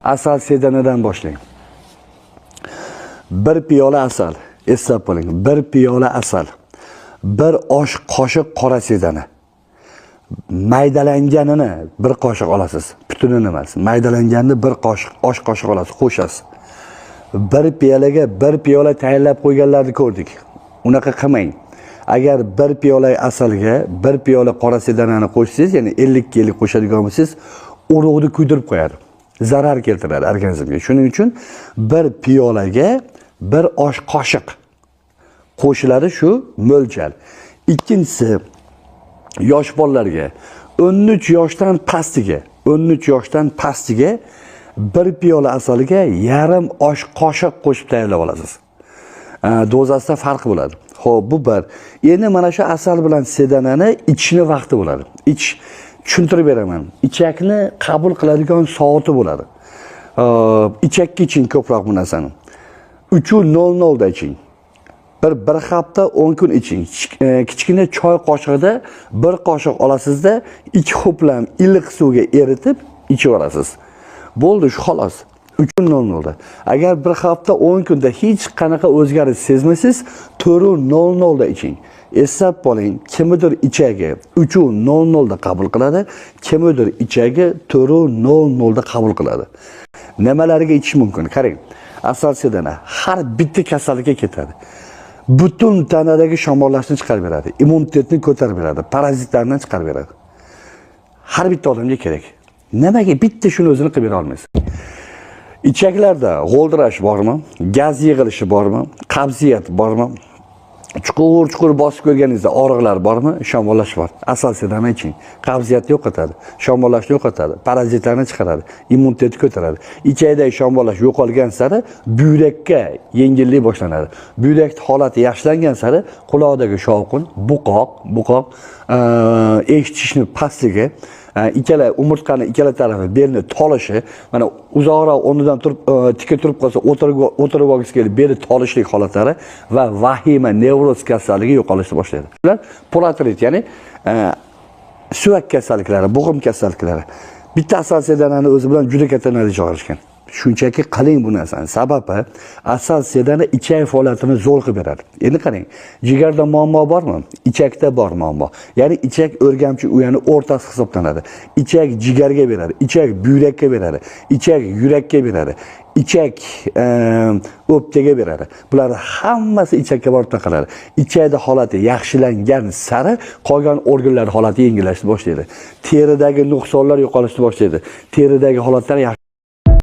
Asal sedanidan boshlang. Bir piyola asal, eslab qoling. Bir piyola asal, bir osh qoshiq qora sedana. Maydalanganini bir qoshiq olasiz. Butunini emas. Maydalanganini bir qoshiq, osh qoshiq olasiz, qo'shasiz. Bir piyolaga bir piyola tayyorlab qo'yganlarni ko'rdik. Unaqa qilmang. Agar bir piyola asalga bir piyola qora sedanani qo'shsangiz, ya'ni 50 kellik qo'shadigan bo'lsangiz, urug'ni kuydirib qo'yadi. Zarar keltiradi organizmga. Shuning uchun bir piyolaga bir osh qoshiq qo'shiladi, shu mo'ljal. Ikkinchisi, yosh bolalarga 13 yoshdan pastiga bir piyola asaliga yarim osh qoshiq qo'shib tayyorlab olasiz. Dozasida farq bo'ladi. Xo'p, bu bir. Endi mana shu asal bilan sedanani ichishni vaqti bo'ladi. Tushuntirib beraman. Ichakni qabul qiladigan soati bo'ladi. Ichakka iching ko'proq bu narsani. 3:00 da iching. Bir hafta 10 kun iching. Kichkina choy qoshig'ida bir qoshiq olasizda, 2 ho'plam iliq suvga eritib ichib olasiz. Bo'ldi, shu xolos. 3:00 da. Agar bir hafta 10 kunda hech qanaqa o'zgarish sezmasangiz, 4:00 da iching. Eslab qoling, kimdir ichagi 3:00 da qabul qiladi, kimdir ichagi 4:00 da qabul qiladi. Nimalarga ichish mumkin? Qarang. Asal sedana har bitta kasallikka ketadi. Butun tanadagi shamollashni chiqarib beradi, immunitetni ko'tarib beradi, parazitlarni chiqarib beradi. Har bitta odamga kerak. Nimaga bitta shuni o'zini qilib bera olmaysiz? Ichaklarda g'o'ldirash bormi? Gaz yig'ilishi bormi? Qabziyat bormi? Chuqur bosib ko'rganingizda og'riqlar bormi? Shamollash bor. Asal sedana iching. Qabziyatni yo'qotadi, shamollashni yo'qotadi, parazitlarni chiqaradi, immunitetni ko'taradi. Ichakdagi shamollash yo'qolgan sari buyrakka yengillik boshlanadi. Buyrakning holati yaxshilangan sari quloqdagi shovqin, buqoq, eshitishni pastligi, ikkala umurtqani ikkala tarafi belni tolishi, mana uzoqroq o'rnidan turib tika turib qolsa, o'tirib olgisi kelib beli tolishlik holatlari va vahima nevroz kasalligi yo'qolishni boshlaydi. Ular polatrit, ya'ni suyak kasalliklari, bo'g'im kasalliklari. Bitta asal sedanani o'zi bilan juda katta natija olishgan. Shunchaki qiling bu narsani. Sababi asal sedana ichak faoliyatini zo'r qilib beradi. Endi qarang, jigarda muammo bormi? Ichakda bor muammo. Ya'ni ichak o'rgamchi uyani o'rtasi hisoblanadi. Ichak jigarga beradi, ichak buyrakka beradi, ichak yurakka beradi, ichak o'pkaga beradi. Bular hammasi ichakka borib taqaladi. Ichakda holati yaxshilangan sari qolgan organlar holati yengillashni boshlaydi. Teridagi nuqsonlar yo'qolishni boshlaydi. Teridagi holatlar